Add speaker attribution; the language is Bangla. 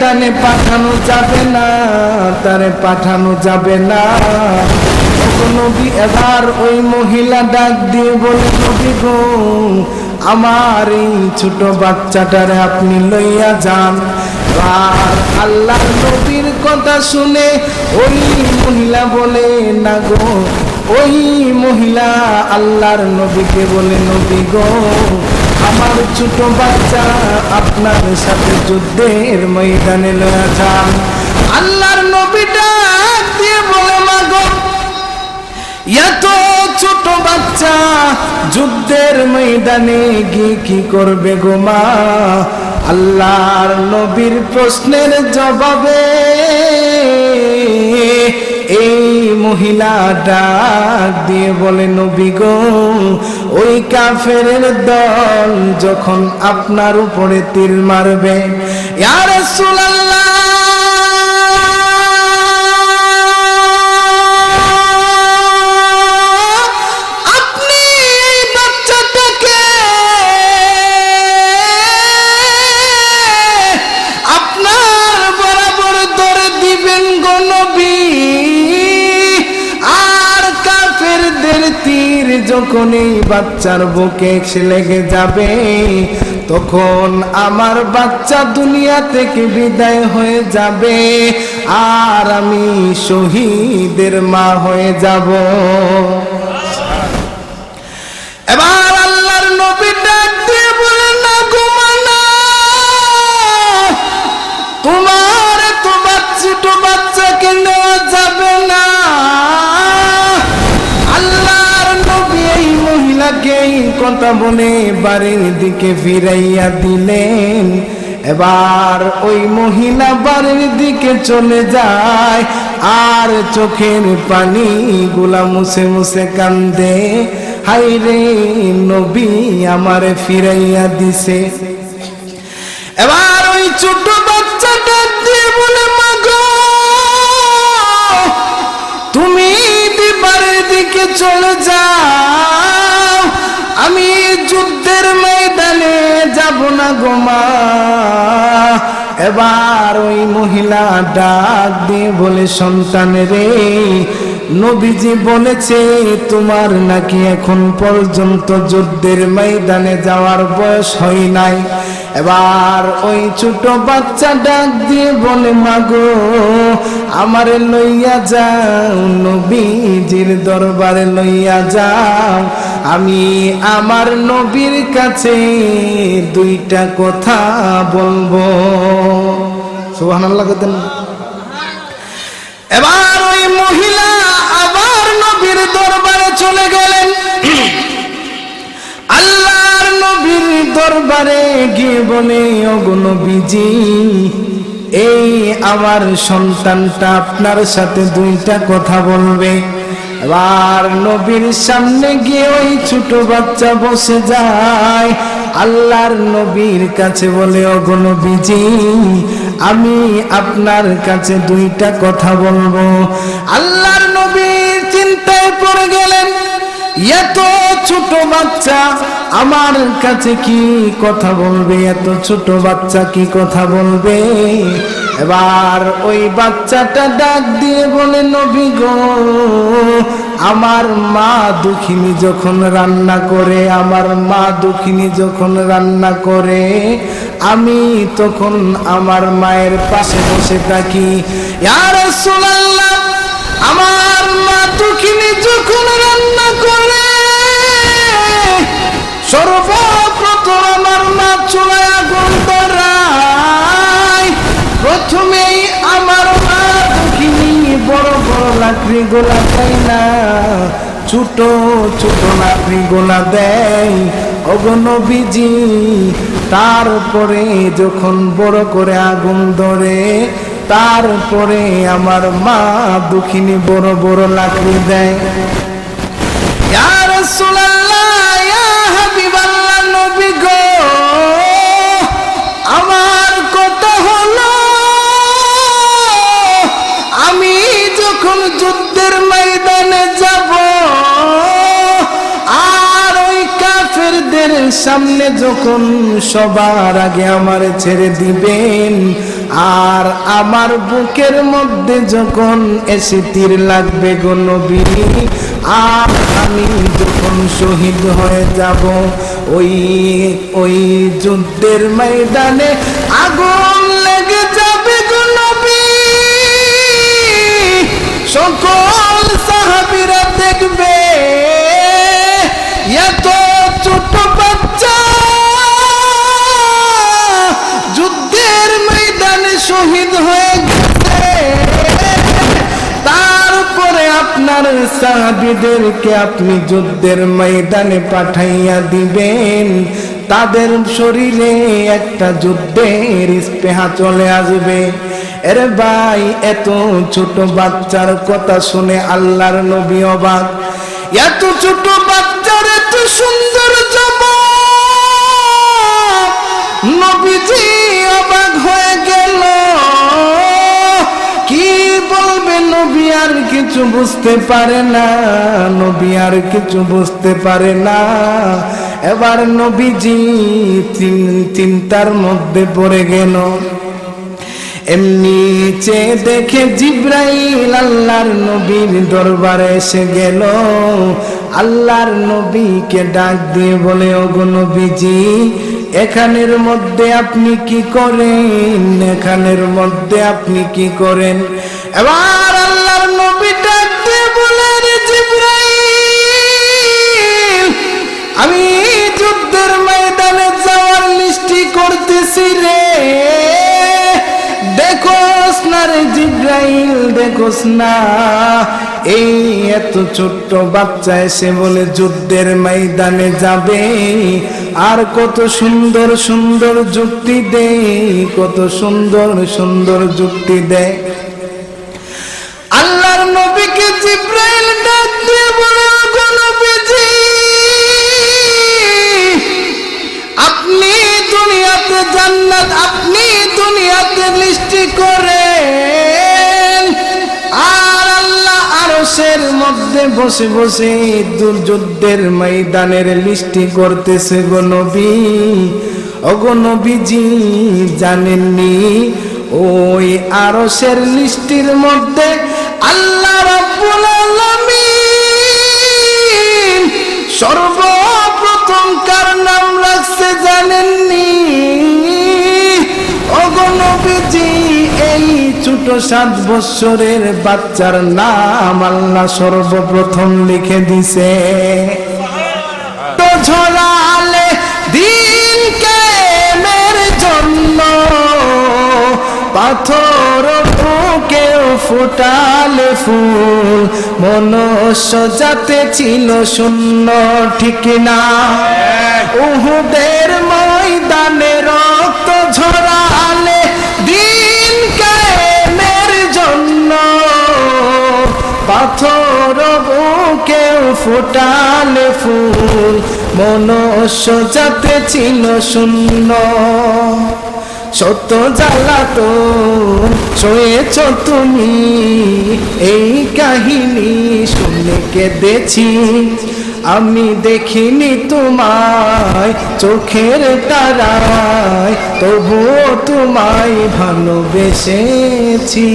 Speaker 1: ময়দানে পাঠানো যাবে না, তারে পাঠানো যাবে না। নবী এবার ওই মহিলা ডাক দিয়ে বলে, নবী গো, আমার এই ছোট বাচ্চাটারে আপনি লইয়া যান। আর আল্লাহর নবীর কথা শুনে ওই মহিলা বলে, না গো, ওই মহিলা আল্লাহর নবীকে বলে, নবী গো, আমার ছোট বাচ্চা আপনার সাথে যুদ্ধের ময়দানে লইয়া যান। আল্লাহর নবী ডাক দিয়ে বলে, মা গো, এত ছোট বাচ্চা যুদ্ধের ময়দানে গিয়ে কি করবে গো মা? আল্লাহর নবীর প্রশ্নের জবাবে এই মহিলা ডাক দিয়ে বলে, নবী গো, ওই কাফেরের দল যখন আপনার উপরে তীর মারবে, ইয়া রাসূলুল্লাহ, যখন এই বাচ্চার বুকে এসে লেগে যাবে, তখন আমার বাচ্চা দুনিয়া থেকে বিদায় হয়ে যাবে, আর আমি শহীদের মা হয়ে যাব। এবার আল্লাহর নবী ডাক দিয়ে বলেন, না গো মানা, তোমার তো ছোট বাচ্চাকে নেওয়া যাবে না। কথা বলে বাড়ির দিকে ফিরাইয়া দিলেন। এবার ওই মহিলা বাড়ির দিকে চলে যায়, আর চোখের পানি গুলা মুছে মুছে কান্দে, হাই রে, নবী আমারে ফিরাইয়া দিছে। এবার ওই ছোট বাচ্চাটা দিয়ে বলে, মা গো, তুমি বাড়ির দিকে চলে যাও, আমি যুদ্ধের ময়দানে যাব না গো মা। এবার ওই মহিলা ডাক দিয়ে বলে, সন্তান রে, নবীজি বলেছে তোমার নাকি এখন পর্যন্ত যুদ্ধের ময়দানে যাওয়ার বয়স হয় নাই। এবার ওই ছোট বাচ্চা ডাক দিয়ে বলে, মা গো, আমারে লইয়া যাও, নবীজির দরবারে লইয়া যাও, আমি আমার নবীর কাছে দুইটা কথা বলবো। সুবহানাল্লাহ। এবার ওই মহিলা আবার নবীর দরবারে চলে গেলেন। আল্লাহর নবীর দরবারে গিয়ে বলে, ওগো নবীজি, এই আমার সন্তানটা আপনার সাথে দুইটা কথা বলবে। এবার নবীর সামনে গিয়ে ওই ছোট বাচ্চা বসে যায়, আল্লাহর নবীর কাছে বলে, ওগো নবীজি, আমি আপনার কাছে দুইটা কথা বলবো। আল্লাহর নবীর চিন্তায় পড়ে গেলেন, এত ছোট বাচ্চা আমার কাছে কি কথা বলবে, এত ছোট বাচ্চা কি কথা বলবে? এবার ওই বাচ্চাটা ডাক দিয়ে বলে, নবী গো, আমার মা দুঃখিনী যখন রান্না করে, আমার মা দুঃখিনী যখন রান্না করে, আমি তখন আমার মায়ের পাশে বসে থাকি। ইয়া রাসূলুল্লাহ, আমার মা দুঃখিনী যখন রান্না করে, সর্বপ্রথম আমার মা চুলায় আগুন ধরায়, প্রথমেই আমার মা দুঃখিনী বড় বড় লাকড়ি গোলা দেয় না, ছোট ছোট লাকড়ি গোলা দেয়। ওগো নবীজি, তারপরে যখন বড় করে আগুন ধরে, তারপরে আমার মা দুঃখিনী বড় বড় লাকড়ি দেয়। ইয়া রাসূলুল্লাহ, ইয়া হাবিবাল্লাহ, নবী গো, আমার কথা হলো, আমি যখন যুদ্ধের ময়দানে যাব, আর ওই কাফেরদের সামনে যখন সবার আগে আমারে ছেড়ে দিবেন, আর আমার বুকের মধ্যে যখন এসে তীর লাগবে গো নবী, আর আমি যখন শহীদ হয়ে যাব, ওই যুদ্ধের ময়দানে আগুন লেগে যাবে গো নবী। সকল সাহাবীরা দেখবে এত ছোট বাচ্চা যুদ্ধের ময়দানে শহীদ হয়ে গেছে, তারপরে আপনার সাহাবীদেরকে আপনি যুদ্ধের ময়দানে পাঠাইয়া দিবেন, তাদের শরীরে একটা যুদ্ধের স্পৃহা চলে আসবে। এরে ভাই, এত ছোট বাচ্চার কথা শুনে আল্লাহর নবী অবাক। এত ছোট বাচ্চার এত সুন্দর জবাব, নবীজি অবাক হয়ে গেল। কি বলবে নবী আর কিছু বুঝতে পারে না, নবী আর কিছু বুঝতে পারে না। এবার নবীজি চিন্তার মধ্যে পড়ে গেল। এমনি চেয়ে দেখে জিব্রাইল আল্লাহর নবীর দরবারে এসে গেল। আল্লাহর নবীকে ডাক দিয়ে বলে, ওগো নবীজি, এখানের মধ্যে আপনি কি করেন? এখানের মধ্যে আপনি কি করেন? এবার আল্লাহর নবী ডাক দিয়ে বলে, রে জিব্রাইল, আমি যুদ্ধের ময়দানে যাওয়ার লিস্টি করতেছি রে। দেখোস না রে জিব্রাইল, দেখোস না, এই এত ছোট্ট বাচ্চা এসে বলে যুদ্ধের ময়দানে যাবে, আর কত সুন্দর সুন্দর যুক্তি দেয়, কত সুন্দর সুন্দর যুক্তি দেয়। আল্লাহর নবীকে জিব্রাইল ডাক দিয়ে বলে, ওগো নবীজি, আপনি দুনিয়াতে জান্নাত, আপনি দুনিয়াতে লিস্টি করেন, আর আল্লাহ আরশের মধ্যে বসে বসে যুদ্ধের ময়দানের লিস্টি করতেছে গো নবী। ওগো নবীজি, জানেননি ওই আরশের লিস্টির মধ্যে আল্লাহ রাব্বুল আলামিন সর্বপ্রথম কার নাম রাখছে জানেননি? ওগো নবীজি, এই ছোট 7 বছরের বাচ্চার নাম আল্লাহ সর্বপ্রথম লিখে দিছে। তো ঝরালে দিন কেমের জন্য, পাথর বুকেও ফোটালে ফুল, মনুষ্য জাতে ছিল শূন্য, ঠিক না? উহুদের ময়দানে রক্ত ঝরালে দিন কায়েমের জন্য, পাথর বুকেও ফোটালে ফুল, মনুষ্য জাতে ছিল শূন্য। সত্য জ্বালাতন সয়েছ তুমি, এই কাহিনী শুনে কেঁদেছি, আমি দেখিনি তোমায় চোখের তারায়, তবুও তোমায় ভালোবেসেছি।